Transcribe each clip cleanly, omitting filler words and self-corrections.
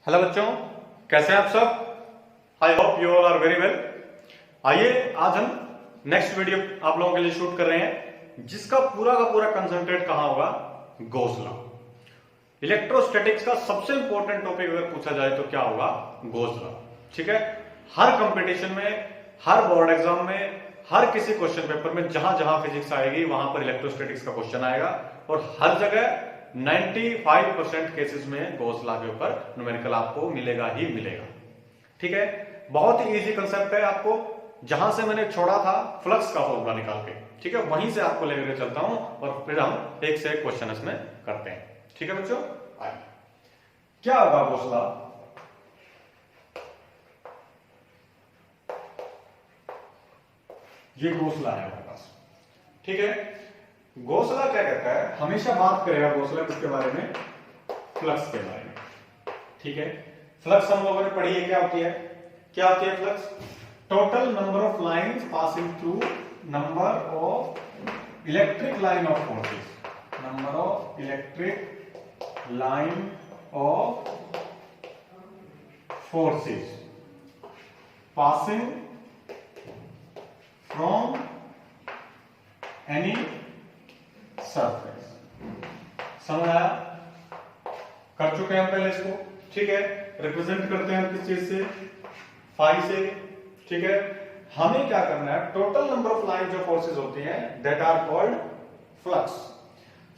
Hello बच्चों, कैसे हैं आप सब। I hope you all are very well. आइए आज हम नेक्स्ट वीडियो आप लोगों के लिए शूट कर रहे हैं, जिसका पूरा का पूरा कंसंट्रेट कहां होगा, गॉस लॉ। इलेक्ट्रोस्टैटिक्स का सबसे इंपॉर्टेंट टॉपिक अगर पूछा जाए तो क्या होगा, गॉस लॉ। ठीक है, हर कंपटीशन में, हर बोर्ड एग्जाम में, हर किसी क्वेश्चन पेपर में जहां जहां फिजिक्स आएगी वहां पर इलेक्ट्रोस्टैटिक्स का क्वेश्चन आएगा और हर जगह 95% केसेस में गॉस लॉ के ऊपर न्यूमेरिकल आपको मिलेगा ही मिलेगा। ठीक है, बहुत ही इजी कंसेप्ट है। आपको जहां से मैंने छोड़ा था फ्लक्स का फॉर्मूला निकाल के, ठीक है, वहीं से आपको लेकर चलता हूं और फिर हम एक से एक क्वेश्चन इसमें करते हैं। ठीक है बच्चों, आइए क्या होगा गॉस लॉ। ये गॉस लॉ है हमारे पास। ठीक है, गॉस लॉ क्या कहता है, हमेशा बात करेगा गॉस लॉ किसके बारे में, फ्लक्स के बारे में। ठीक है, फ्लक्स हम लोगों ने पढ़ी है, क्या होती है, क्या होती है flux, total number of lines passing through number of electric line of forces, number of electric line of forces passing from any surface. समझ आया, कर चुके हैं हम पहले इसको। ठीक है, रिप्रेजेंट करते हैं किस चीज से, फाई से। ठीक है, हमें क्या करना है, टोटल नंबर ऑफ लाइन जो फोर्सेस होती हैं that are called flux.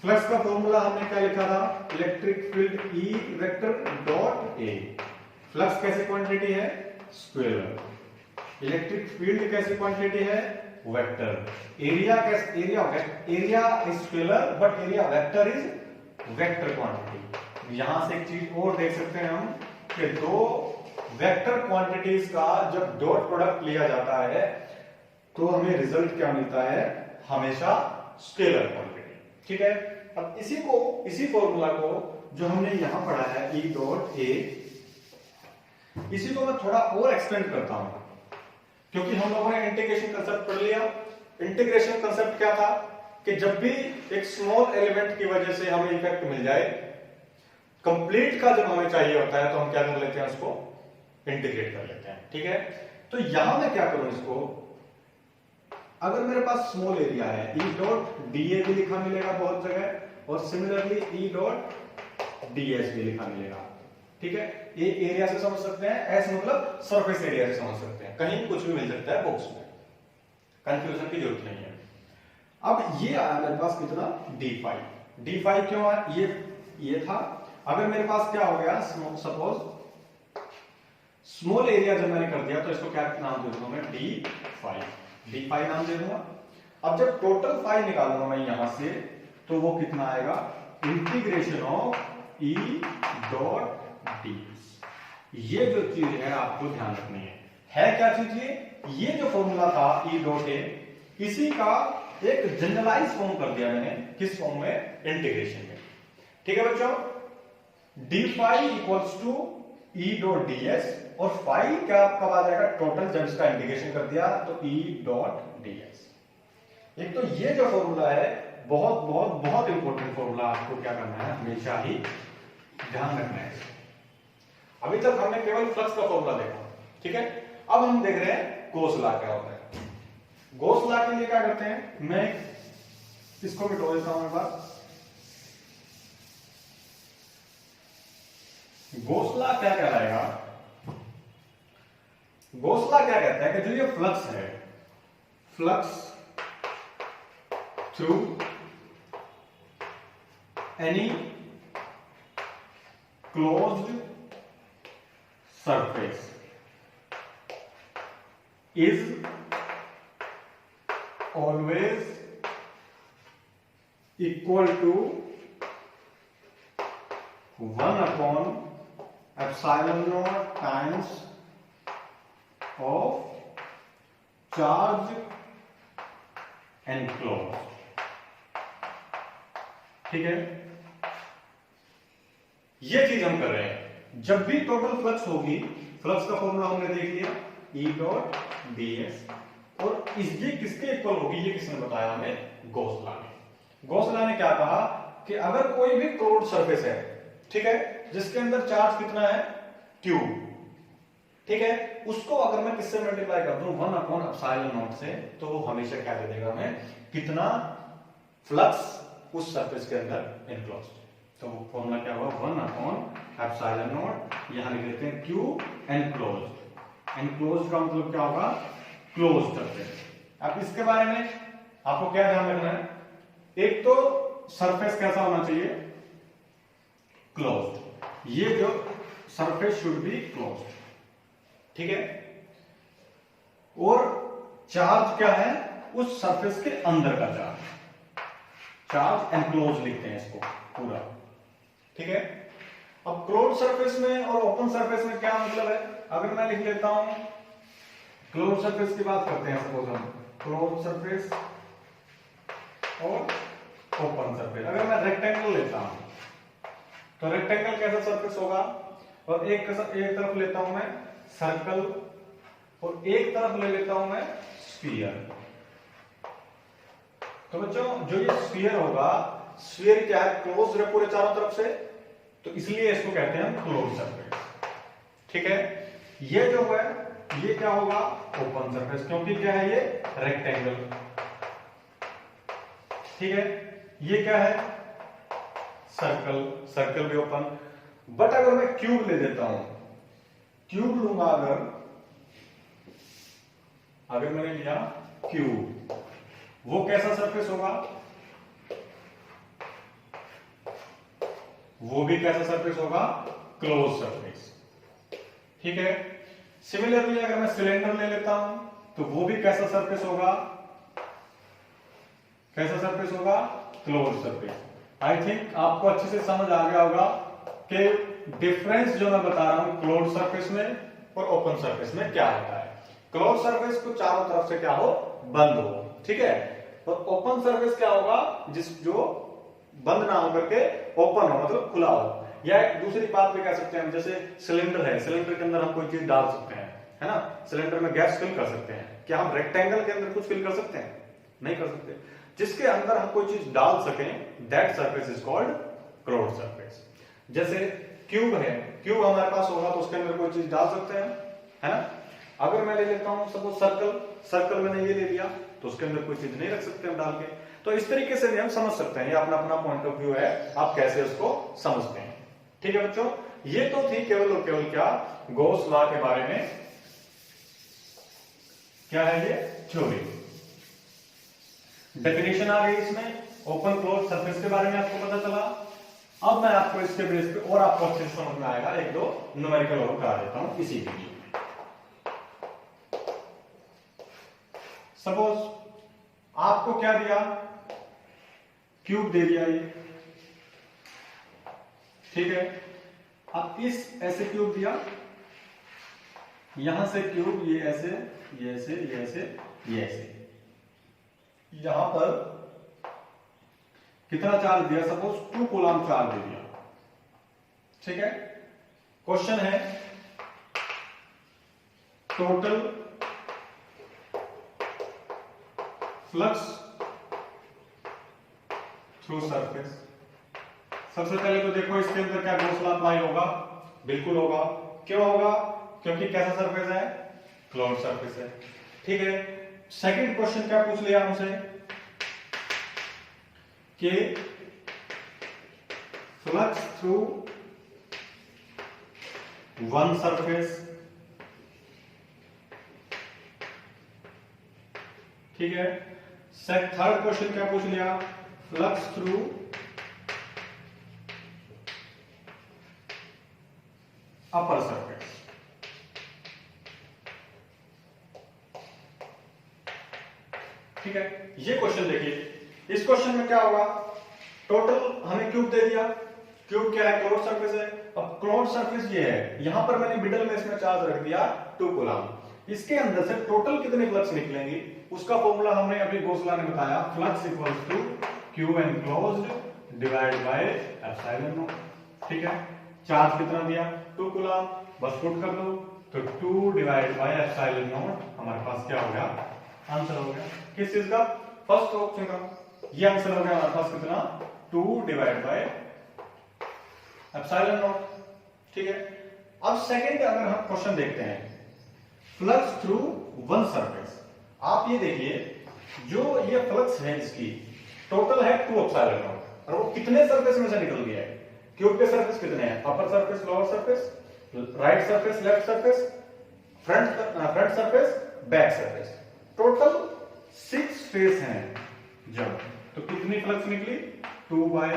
Flux का फॉर्मूला हमने क्या लिखा था, electric field E vector dot A. Flux कैसी क्वांटिटी है, स्केलर। इलेक्ट्रिक फील्ड कैसी क्वांटिटी है, वेक्टर। एरिया कैसे, area is scalar but area vector is vector quantity. यहां से एक चीज और देख सकते हैं हम कि दो वेक्टर क्वांटिटीज का जब डॉट प्रोडक्ट लिया जाता है तो हमें रिजल्ट क्या मिलता है, हमेशा स्केलर क्वांटिटी। ठीक है, अब इसी फॉर्मूला को जो हमने यहां पढ़ा है ई डॉट ए, इसी को मैं थोड़ा और एक्सटेंड करता हूं क्योंकि हम लोगों ने इंटीग्रेशन कंसेप्ट पढ़ लिया। इंटीग्रेशन कंसेप्ट क्या था कि जब भी एक स्मॉल एलिमेंट की वजह से हमें इफेक्ट मिल जाए, कंप्लीट का जब हमें चाहिए होता है तो हम क्या कर लेते हैं, उसको इंटीग्रेट कर लेते हैं। ठीक है, तो यहां मैं क्या करूं, इसको अगर मेरे पास स्मॉल एरिया है, ई डॉट डीए भी लिखा मिलेगा बहुत जगह और सिमिलरली ई डॉट डीएस भी लिखा मिलेगा। ठीक है, ये एरिया से समझ सकते हैं, एस मतलब सरफेस एरिया से समझ सकते हैं, कहीं कुछ भी मिल सकता है बॉक्स में, कंफ्यूजन की जरूरत नहीं है। अब ये आया मेरे पास कितना, डी फाइव क्यों आया, ये था। अगर मेरे पास क्या हो गया, सपोज स्मॉल एरिया जब मैंने कर दिया तो इसको क्या नाम दे दूंगा मैं, डी फाइव नाम दे दूंगा। अब जब टोटल फाइव निकालूंगा मैं यहां से तो वो कितना आएगा, integration of E dot DS. ये जो चीज है आपको ध्यान रखनी है क्या चीज, ये जो फॉर्मूला था ई डॉट ए, इसी का एक जनरलाइज फॉर्म कर दिया मैंने, किस फॉर्म में, इंटीग्रेशन में। ठीक है बच्चों, D phi equals to E dot DS और फाइव क्या कब आ जाएगा, टोटल, जब इसका इंटीग्रेशन कर दिया तो ई डॉट डीएस। एक तो ये जो फॉर्मूला है बहुत बहुत बहुत इंपॉर्टेंट फॉर्मूला, आपको क्या करना है, हमेशा ही ध्यान रखना है। अभी तक हमने केवल फ्लक्स का फॉर्मूला देखा। ठीक है, अब हम देख रहे हैं गॉस लॉ क्या होता है। गॉस लॉ के लिए क्या करते हैं, मैं इसको मिटा देता हूं एक बार। गॉस लॉ क्या कहलाएगा, गॉस लॉ क्या कहता है कि जो ये फ्लक्स है, flux through any closed surface is always equal to 1 upon epsilon naught times of charge enclosed। ठीक है, ये चीज हम कर रहे हैं। जब भी टोटल फ्लक्स होगी, फ्लक्स का फॉर्मूला हमने देख लिया, ई डॉट डीएस, और ये किसके इक्वल होगी, ये किसने बताया हमें, गॉस लॉ ने। गॉस लॉ ने क्या कहा कि अगर कोई भी क्लोज्ड सरफेस है, ठीक है, जिसके अंदर चार्ज कितना है, क्यू, ठीक है। उसको अगर मैं किससे मल्टीप्लाई कर दूं 1/ε0 से, तो वो हमेशा क्या दे देगा हमें, कितना फ्लक्स उस सरफेस के अंदर इनक्लोज। तो वो फॉर्मूला क्या होगा 1/ε0, यहां लिख लेते हैं क्यू एनक्लोज्ड। एनक्लोज्ड का मतलब क्या होगा, क्लोज्ड सरफेस। अब इसके बारे में आपको क्या ध्यान रखना है, एक तो सरफेस कैसा होना चाहिए, क्लोज्ड। ये जो सरफेस शुड बी क्लोज्ड, ठीक है। और चार्ज क्या है, उस सरफेस के अंदर का चार्ज, चार्ज एनक्लोज लिखते हैं इसको पूरा, ठीक है। अब क्लोज सरफेस में और ओपन सरफेस में क्या मतलब है, अगर मैं लिख लेता हूं क्लोज सरफेस की बात करते हैं, सपोज हम क्लोज सरफेस और ओपन सरफेस। अगर मैं रेक्टेंगल लेता हूं तो रेक्टेंगल कैसा सरफेस होगा, और एक तरफ लेता हूं मैं सर्कल और एक तरफ ले लेता हूं मैं स्फीयर। तो बच्चों जो ये स्फीयर होगा, स्फीयर क्या है, क्लोज है पूरे चारों तरफ से, तो इसलिए इसको कहते हैं क्लोज सरफेस, ठीक है। ये जो है ये क्या होगा, ओपन सरफेस, क्योंकि क्या है ये रेक्टेंगल, ठीक है। ये क्या है, सर्कल, सर्कल भी ओपन। बट अगर मैं क्यूब ले देता हूं, क्यूब लूंगा, अगर मैंने लिया क्यूब, वो कैसा सरफेस होगा, वो भी कैसा सरफेस होगा, क्लोज सरफेस, ठीक है। सिमिलरली अगर मैं सिलेंडर ले लेता हूं तो वो भी कैसा सरफेस होगा, कैसा सरफेस होगा, क्लोज सरफेस। आई थिंक आपको अच्छे से समझ आ गया होगा कि डिफरेंस जो मैं बता रहा हूं क्लोज सरफेस में और ओपन सरफेस में क्या होता है। क्लोज सरफेस को चारों तरफ से क्या हो, बंद हो, ठीक है। और ओपन सरफेस क्या होगा, जो बंद ना हो करके ओपन हो, मतलब खुला हो। या एक दूसरी बात भी कह सकते हैं हम, जैसे सिलेंडर है, सिलेंडर के अंदर हम कोई चीज डाल सकते हैं, है ना। सिलेंडर में गैस फिल कर सकते हैं, क्या हम रेक्टेंगल के अंदर कुछ फिल कर सकते हैं, नहीं कर सकते। जिसके अंदर हम कोई चीज डाल सकें, that surface is called close surface. जैसे क्यूब है, क्यूब हमारे पास होगा तो उसके अंदर कोई चीज डाल सकते हैं, है ना। अगर मैं ले लेता हूं सपोज सर्कल, सर्कल मैंने ये ले लिया तो उसके अंदर कोई चीज नहीं रख सकते हम डाल के। तो इस तरीके से भी हम समझ सकते हैं, ये अपना अपना पॉइंट ऑफ व्यू है, आप कैसे उसको समझते हैं, ठीक है बच्चों। ये तो थी केवल और केवल क्या, गॉस लॉ के बारे में, क्या है ये, थ्योरी। डेफिनेशन आ गई इसमें, ओपन क्लोज सरफेस के बारे में आपको पता चला। अब मैं आपको इसके बेस पे और आपको अच्छे से समझ में आएगा, एक दो न्यूमेरिकल और करा देता हूं इसी वीडियो में। सपोज आपको क्या दिया, क्यूब दे दिया ये, ठीक है। अब इस ऐसे क्यूब दिया, यहां से क्यूब, ये ऐसे, ये ऐसे, ये ऐसे, ये ऐसे, यहां पर कितना चार्ज दिया, सपोज 2 कूलम चार्ज दे दिया, ठीक है। क्वेश्चन है टोटल फ्लक्स थ्रू सरफेस। सबसे पहले तो देखो इसके अंदर क्या गॉस लॉ अप्लाई होगा, बिल्कुल होगा। क्यों होगा, क्योंकि कैसा सरफेस है, क्लोज सरफेस है, ठीक है। सेकंड क्वेश्चन क्या पूछ लिया हमसे कि फ्लक्स थ्रू वन सरफेस, ठीक है। थर्ड क्वेश्चन क्या पूछ लिया, फ्लक्स थ्रू अपर सरफेस, ठीक है। ये क्वेश्चन देखिए, इस क्वेश्चन में क्या होगा, टोटल हमें क्यूब दे दिया, क्यूब क्या है, क्लोज सरफेस है। अब क्लोज सरफेस ये है, यहां पर मैंने मिडल में इसमें चार्ज रख दिया 2 कूलम, इसके अंदर से टोटल कितनी फ्लक्स निकलेंगी, उसका फॉर्मूला हमने अभी गॉस लॉ ने बताया, flux equals to Q enclosed divide by epsilon naught, ठीक है। चार्ज कितना दिया, 2 कूलम, बस पुट कर दो, तो 2 डिवाइड बाय एप्सिलॉन नॉट हमारे पास क्या हो गया, आंसर हो गया। किस चीज का, फर्स्ट ऑप्शन का, ये आंसर हो गया हमारे पास कितना, 2 डिवाइड बाय एप्सिलॉन नॉट, ठीक है। अब सेकंड अगर हम क्वेश्चन देखते हैं, फ्लक्स थ्रू वन सरफेस। आप ये देखिए, जो ये फ्लक्स है इसकी टोटल है 2 एप्सिलॉन नॉट, और वो कितने सरफेस में से निकल गया है? क्यूब के सरफेस कितने हैं? Upper surface, lower surface, right surface, left surface, front surface, back surface, total 6 face हैं। जब तो कितनी फ्लक्स निकली? 2 बाय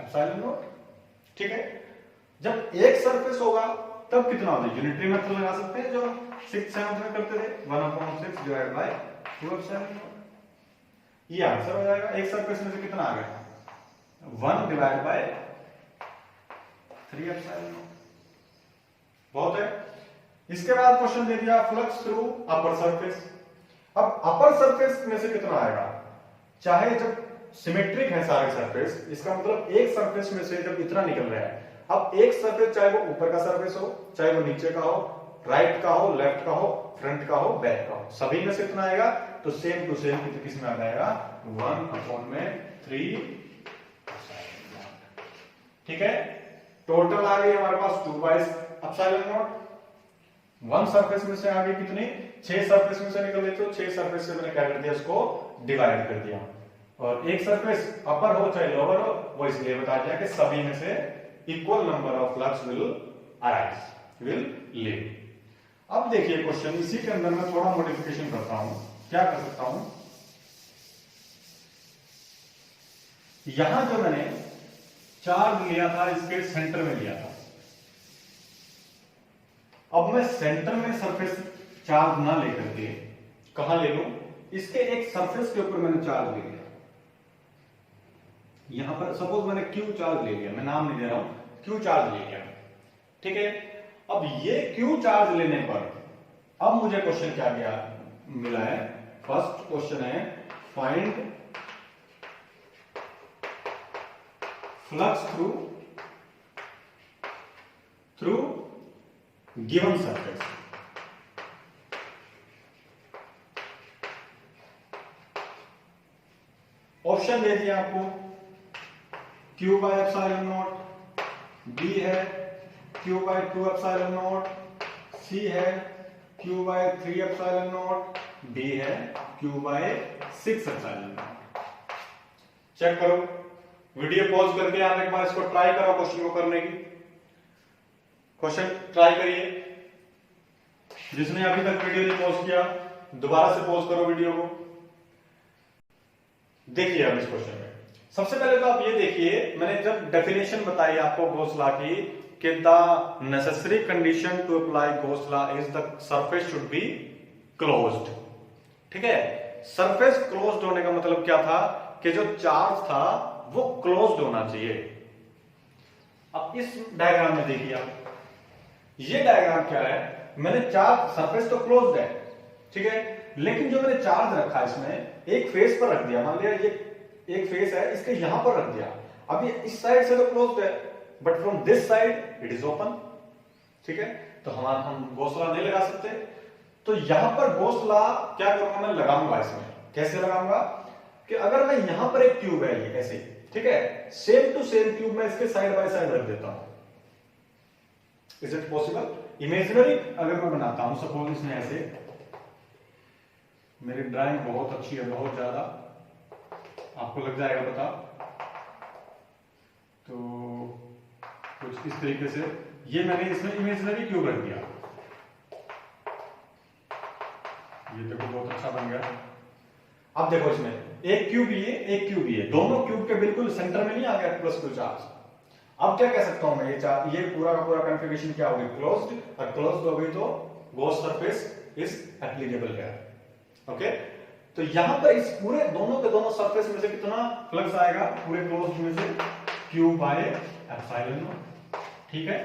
एप्सिलॉन नॉट। ठीक है, जब एक सरफेस होगा तब कितना होता है? यूनिटरी मेथड लगा सकते हैं जो 6 7 में करते थे, 1/6 डिवाइड बाय 2 एप्सिलॉन नॉट। ये आंसर हो जाएगा। एक सरफेस में से कितना आ गया? 1 डिवाइड बाय 3 एप्सिलॉन नॉट। बहुत है। इसके बाद क्वेश्चन दे दिया फ्लक्स थ्रू अपर सरफेस। अब अपर सरफेस में से कितना आएगा? चाहे जब सिमेट्रिक है सारे सरफेस, इसका मतलब एक सरफेस में से जब इतना निकल रहा है, अब एक सरफेस चाहे वो ऊपर का सरफेस हो, चाहे वो नीचे का हो, राइट का हो, लेफ्ट का हो, फ्रंट का हो, बैक का हो, सभी में से इतना आएगा, तो सेम टू सेम किस में आ जाएगा? 1/3। ठीक है, टोटल आ गई हमारे पास 2 bye epsilon not. One surface में से आगे कितने? 6 सरफेस में से निकल रही, तो 6 सरफेस से मैंने क्या कर दिया? उसको डिवाइड कर दिया। और एक सरफेस अपर हो चाहे लोअर हो, वो इसलिए बता दिया कि सभी में से equal number of flux will arise, will leave. अब देखिए क्वेश्चन, इसी के अंदर मैं थोड़ा मॉडिफिकेशन करता हूं। क्या कर सकता हूं? यहां जो मैंने चार्ज लिया था, इसके सेंटर में लिया था। अब मैं सेंटर में सरफेस चार्ज ना लेकर के कहां ले लूं? इसके एक सरफेस के ऊपर मैंने चार्ज ले लिया। यहां पर सपोज मैंने क्यू चार्ज ले लिया, मैं नाम नहीं दे रहा हूं, क्यू चार्ज ले लिया। ठीक है, अब ये क्यू चार्ज लेने पर अब मुझे क्वेश्चन क्या गया मिला है? फर्स्ट क्वेश्चन है find flux through given surface. Option दे दिया आपको, Q by epsilon naught, B है Q by 2 epsilon naught, C है Q by 3 epsilon naught, D है Q by 6 epsilon naught. Check करो, वीडियो पॉज करके आप एक बार इसको ट्राई करो, क्वेश्चन को करने की। क्वेश्चन ट्राई करिए। जिसने अभी तक वीडियो नहीं पॉज किया, दोबारा से पॉज करो वीडियो को। देखिए अब इस क्वेश्चन में सबसे पहले तो आप ये देखिए, मैंने जब डेफिनेशन बताई आपको गॉस लॉ की कि the necessary condition to apply Gauss law is the surface should be closed. ठीक है, सरफेस क्लोज्ड होने का मतलब क्या था? कि जो चार्ज था वो क्लोज्ड होना चाहिए। अब इस डायग्राम में देखिए आप, ये डायग्राम क्या है? मैंने चार्ज, सरफेस तो क्लोज्ड है, ठीक है, लेकिन जो मैंने चार्ज रखा इसमें एक फेस पर रख दिया। मान लिया ये एक फेस है, इसके यहां पर रख दिया। अब ये इस साइड से तो क्लोज्ड है, but from this side it is open. ठीक है, तो हम गॉस लॉ नहीं लगा सकते। तो यहां पर गॉस लॉ क्या करूंगा? मैं लगाऊंगा इसमें। कैसे लगाऊंगा? कि अगर मैं यहां पर एक क्यूब है, ये ऐसे, ठीक है, सेम टू सेम क्यूब मैं इसके साइड बाय साइड रख देता हूं। Is it possible? इमेजिनरी अगर मैं बनाता हूं, सपोज इसमें ऐसे, मेरी ड्राइंग बहुत अच्छी है, बहुत ज्यादा, आपको लग जाएगा पता। तो कुछ इस तरीके से ये मैंने इसमें इमेजिनरी क्यूब रख दिया। ये देखो बहुत अच्छा बन गया। अब देखो इसमें एक क्यूब ये, एक क्यूब ये, दोनों क्यूब के बिल्कुल सेंटर में नहीं आ गया प्लस टू चार्ज। अब क्या कह सकता हूं मैं? ये पूरा का पूरा कॉन्फ़िगरेशन क्या होगी? क्लोज्ड। और क्लोज्ड हो गई तो Gauss surface is applicable here. Okay, तो यहां पर इस पूरे दोनों के दोनों सरफेस में से कितना फ्लक्स आएगा? पूरे क्लोज्ड में से Q बाय एप्सिलॉन नॉट। ठीक है,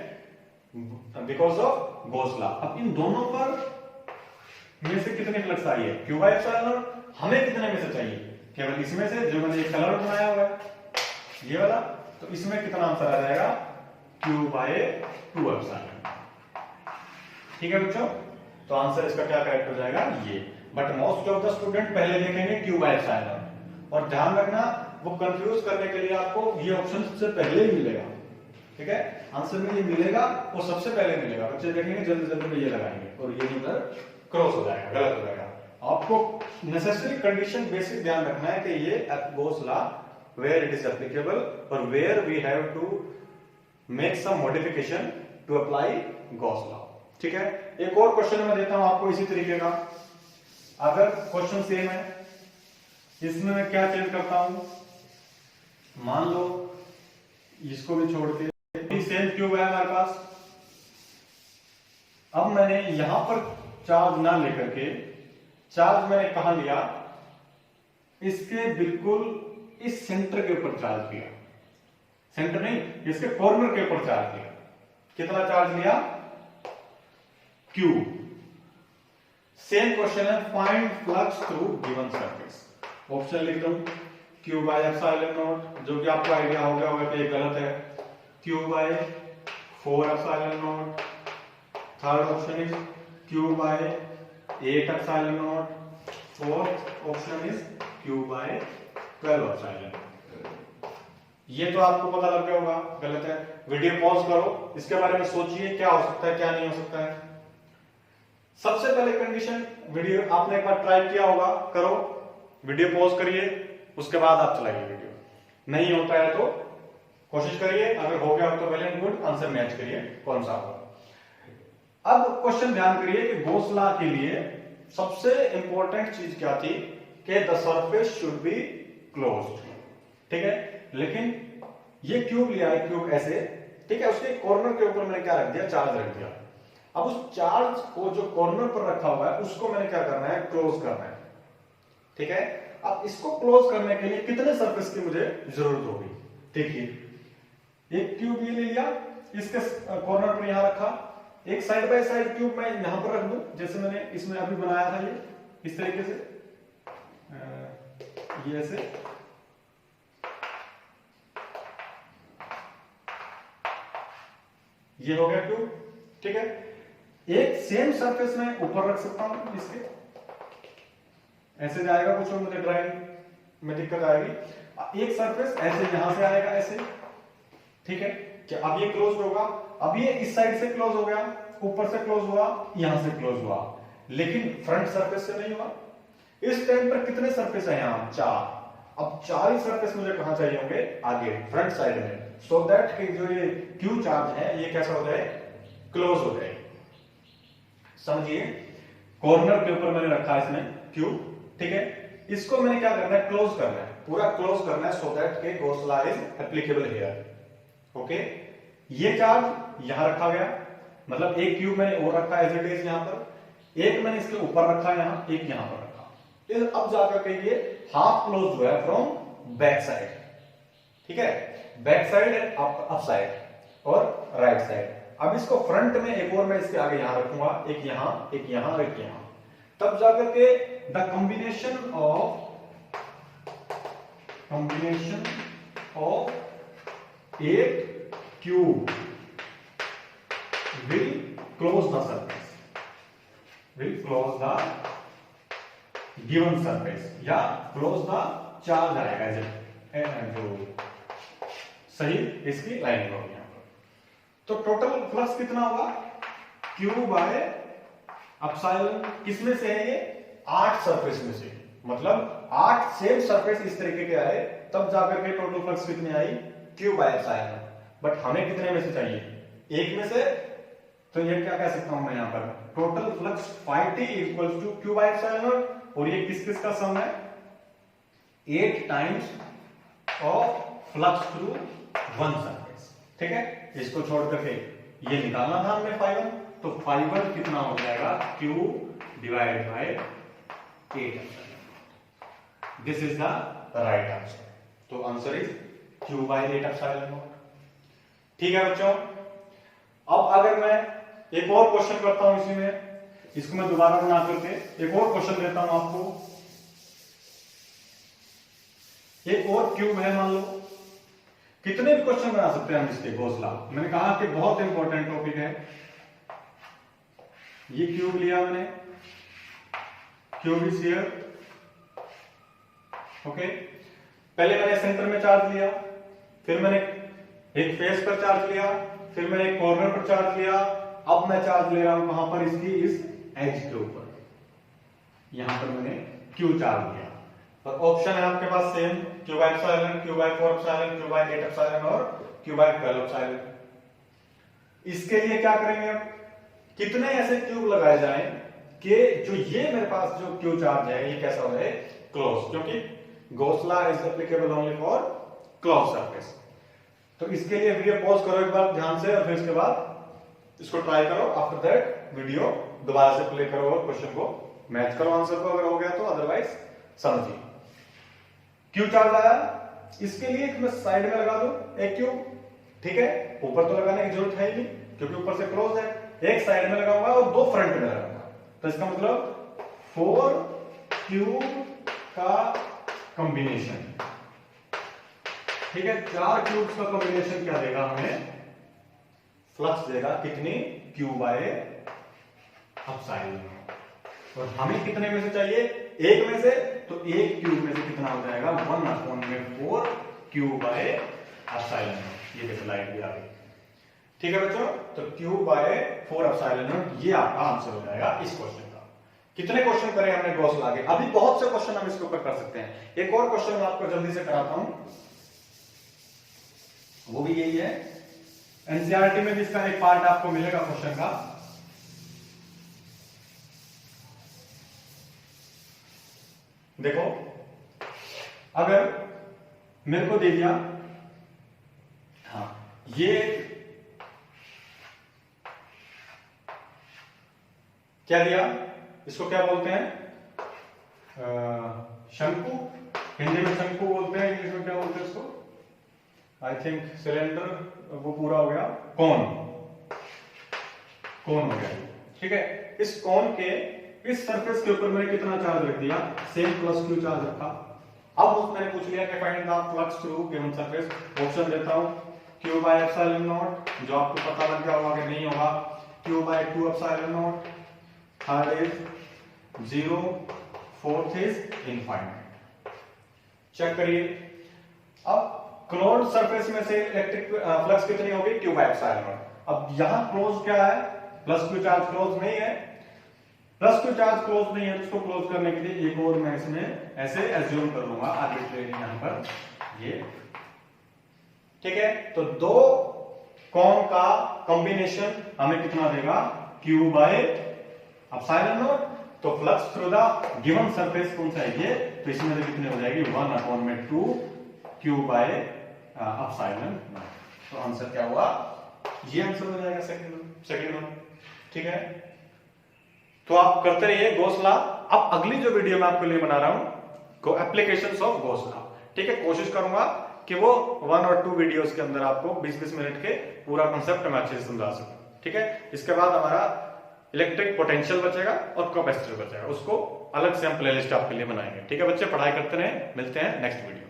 बिकॉज ऑफ गॉस लॉ। अब इन दोनों पर में से कितने फ्लक्स आई है? Q by epsilon not. हमें कितने में से चाहिए? केवल इसमें से, जो मैंने एक कलर बनाया हुआ है ये वाला, तो इसमें कितना आंसर आ जाएगा? Q by 2 epsilon. ठीक है बच्चों, तो आंसर इसका क्या करेक्ट हो जाएगा? ये। But most of the student पहले देखेंगे Q बाय एप्सिलॉन। और ध्यान रखना, वो कंफ्यूज करने के लिए आपको ये ऑप्शन सबसे पहले ही मिलेगा ठीक है, आंसर में ये मिलेगा और सबसे पहले मिलेगा, बच्चे देखेंगे जल्दी जल्दी में ये लगाएंगे और ये इधर क्रॉस हो जाएगा, गलत हो जाएगा। आपको नेसेसरी कंडीशन बेसिक ध्यान रखना है कि ये Gauss law where it is applicable और where we have to make some modification to apply Gauss law. ठीक है, एक और क्वेश्चन मैं देता हूं आपको इसी तरीके का। अगर क्वेश्चन सेम है, इसमें मैं क्या चेंज करता हूं, मान लो इसको भी छोड़ के सेम क्यूब है हमारे पास। अब मैंने यहां पर चार्ज ना लेकर के, चार्ज मैंने कहां लिया, इसके बिल्कुल इस सेंटर के ऊपर चार्ज किया, सेंटर नहीं, इसके कॉर्नर के ऊपर चार्ज किया। कितना चार्ज लिया, Q। सेम क्वेश्चन है, find flux through given surface. Option लिख दूं, Q बाय एप्सिलॉन नॉट, जो कि आपको आइडिया हो गया होगा कि ये गलत है, Q by 4 epsilon naught. Third option is Q by 8 epsilon naught. Fourth option is Q by 12 epsilon. ये तो आपको पता लग गया होगा गलत है। वीडियो पॉज करो, इसके बारे में सोचिए क्या हो सकता है क्या नहीं हो सकता है। सबसे पहले कंडीशन, वीडियो आपने एक बार ट्राई किया होगा, करो, वीडियो पॉज करिए, उसके बाद आप चलाइए वीडियो। नहीं होता है तो कोशिश करिए, अगर हो गया तो well and good, answer match करिए कौन सा होगा। अब क्वेश्चन ध्यान करिए कि गॉस लॉ के लिए सबसे इंपॉर्टेंट चीज क्या थी कि the surface should be closed. ठीक है, लेकिन ये क्यूब लिया है, क्यूब ऐसे, ठीक है, उसके कॉर्नर के ऊपर मैंने क्या रख दिया, चार्ज रख दिया। अब उस चार्ज को जो कॉर्नर पर रखा हुआ है उसको मैंने क्या करना है, क्लोज करना है। ठीक है, अब इसको क्लोज करने के लिए कितने सरफेस की मुझे जरूरत होगी। देखिए, एक क्यूब ये ले लिया, इसके कॉर्नर पर यहां रखा, एक साइड बाय साइड क्यूब मैं यहां पर रख दूं, जैसे मैंने इसमें अभी बनाया था, ये इस तरीके से, ये ऐसे, ये हो गया क्यूब। ठीक है, एक सेम सरफेस में ऊपर रख सकता हूं, इसके ऐसे जाएगा कुछ और मुझे ड्राइंग में दिक्कत आएगी। एक सरफेस ऐसे यहां से आएगा ऐसे, ठीक है, कि अब ये क्लोज होगा, अब ये इस साइड से क्लोज हो गया, ऊपर से क्लोज हुआ, यहां से क्लोज हुआ, लेकिन फ्रंट सरफेस से नहीं हुआ। इस टाइम पर कितने सरफेस है यहां, 4। अब 4 ही सरफेस मुझे कहां चाहिए होंगे, आगे फ्रंट साइड में, सो दैट कि जो ये क्यू चार्ज है ये कैसा हो जाए, क्लोज हो जाए। समझिए, कॉर्नर के ऊपर मैंने रखा है इसमें क्यू, ठीक है, इसको मैंने क्या करना है, क्लोज करना है, पूरा क्लोज करना है, सो दैट के Gauss law is applicable here. Okay, ये चार्ज यहां रखा गया, मतलब एक क्यूब मैंने और रखा एज इट इज यहां पर, एक मैंने इसके ऊपर रखा यहां, एक यहां पर रखा। अब जाकर के ये हाफ क्लोज हुआ है फ्रॉम बैक साइड। ठीक है, बैक साइड, अप साइड और राइट साइड। अब इसको फ्रंट में एक और मैं इसके आगे यहां रखूंगा, एक यहां, एक यहां, एक यहां, तब जाकर के the combination of 8 cube will close the surface, will close the given surface, या close the charge आएगा जो सही इसकी लाइन होगी यहां पर। तो टोटल फ्लक्स कितना होगा, Q बाय एप्सिलॉन, किसमें से है ये, 8 सरफेस में से, मतलब 8 सेम सरफेस इस तरीके के आए, तब जाकर के टोटल फ्लक्स कितनी आई, Q बाय एप्सिलॉन। बट हमें कितने में से चाहिए, एक में से, तो ये क्या कह सकता हूं मैं यहां पर, total flux φt equals to Q by epsilon, और ये किस किस का सम है, 8 times of flux through one surface. ठीक है, इसको छोड़ करके ये निकालना था हमने φ1, तो φ1 कितना हो जाएगा, Q divided by 8। This is the right answer. तो answer is Q by 8 epsilon. ठीक है बच्चों, अब अगर मैं एक और क्वेश्चन करता हूं इसी में, इसको मैं दोबारा बना करके एक और क्वेश्चन देता हूं आपको। एक और क्यूब है, मान लो, कितने भी क्वेश्चन बना सकते हैं हम इसके गॉस लॉ। मैंने कहा कि बहुत इंपॉर्टेंट टॉपिक है। ये क्यूब लिया मैंने, क्यूब इज हियर, ओके, पहले मैंने सेंटर में चार्ज लिया, फिर मैंने एक फेस पर चार्ज लिया, फिर मैंने एक कॉर्नर पर चार्ज लिया, अब मैं चार्ज ले रहा हूं कहां पर, इसकी इस एज के ऊपर, यहां पर मैंने Q चार्ज लिया। तो ऑप्शन है आपके पास same, Q by epsilon, Q by 4 epsilon, Q by 8 epsilon और Q बाय 12 एप्सिलॉन। इसके लिए क्या करेंगे, अब कितने ऐसे ट्यूब लगाए जाएं कि जो ये मेरे पास जो Q चार्ज है ये कैसा हो जाए, क्लोज, क्योंकि Gauss law is applicable only for close surface. तो इसके लिए वीडियो पॉज करो एक बार ध्यान से, और फिर इसके बाद इसको ट्राई करो। आफ्टर दैट वीडियो दोबारा से प्ले करो और क्वेश्चन को मैच करो आंसर को, अगर हो गया तो, अदरवाइज समझिए। क्यू चार्ज आया, इसके लिए मैं साइड में लगा दूं एक क्यूब, ठीक है, ऊपर तो लगाने की जरूरत है ही नहीं क्योंकि ऊपर से क्लोज है। एक साइड में लगाऊंगा और दो फ्रंट में लगाऊंगा, तो इसका मतलब 4 क्यूब का कॉम्बिनेशन, ठीक है, 4 क्यूब्स का कॉम्बिनेशन क्या देगा हमें, फ्लक्स देगा कितनी, Q बाय एप्सिलॉन। और हमें कितने में से चाहिए, एक में से, तो एक क्यूब में से कितना हो जाएगा, 1/4 Q बाय एप्सिलॉन। ये देखो लाइट भी आ गई, ठीक है बच्चों। तो Q बाय 4 एप्सिलॉन, ये आपका आंसर हो जाएगा इस क्वेश्चन का। कितने क्वेश्चन करे हमने गॉस लॉ के, अभी बहुत से क्वेश्चन हम इसके ऊपर कर सकते हैं। एक और क्वेश्चन मैं आपको जल्दी से कराता हूं, वो भी यही है, एनसीईआरटी में भी इसका एक पार्ट आपको मिलेगा क्वेश्चन का। देखो, अगर मेरे को दे दिया, हाँ, ये क्या दिया, इसको क्या बोलते हैं, शंकु, हिंदी में शंकु बोलते हैं, इंग्लिश में क्या बोलते हैं इसको, आई थिंक सिलेंडर, वो पूरा हो गया, कोन, कोन हो गया, ठीक है। इस कोन के इस सरफेस के ऊपर मैंने कितना चार्ज रख दिया, सेम प्लस Q चार्ज रखा। अब मैंने पूछ लिया कि find the flux through given surface, option देता हूं, Q बाय एप्सिलॉन नॉट, जो आपको पता लग गया होगा कि नहीं होगा, Q by 2 epsilon naught, third is 0, fourth is infinite. Check करिए, अब क्लोज्ड सरफेस में से इलेक्ट्रिक फ्लक्स कितनी होगी, Q बाय एप्सिलॉन नॉट। अब यहां क्लोज क्या है, प्लस Q चार्ज क्लोज नहीं है, प्लस Q चार्ज क्लोज नहीं है, तो उसको क्लोज करने के लिए एक और मैं इसमें ऐसे एज्यूम कर लूंगा आर्बिट्रेरी यहां पर ये, ठीक है। तो दो कोन का कॉम्बिनेशन हमें कितना देगा, Q बाय एप्सिलॉन नॉट। तो flux through the given surface कौन सा है ये, तो इसमें से कितने हो जाएगी, 1/2 Q बाय एप्सिलॉन नॉट। तो आंसर क्या हुआ, ये आंसर हो जाएगा सेकंड वन, ठीक है। तो आप करते रहिए गॉस लॉ। अब अगली जो वीडियो मैं आपके लिए बना रहा हूं, एप्लीकेशंस ऑफ गॉस लॉ, ठीक है। कोशिश करूंगा कि वो 1 और 2 वीडियोस के अंदर आपको 20-20 मिनट के पूरा कंसेप्ट मैं अच्छे से समझा सकूं, ठीक है। इसके बाद हमारा इलेक्ट्रिक पोटेंशियल बचेगा और कैपेसिटर बचेगा, उसको अलग से हम प्लेलिस्ट आपके लिए बनाएंगे, ठीक है बच्चे। पढ़ाई करते रहे, मिलते हैं नेक्स्ट वीडियो।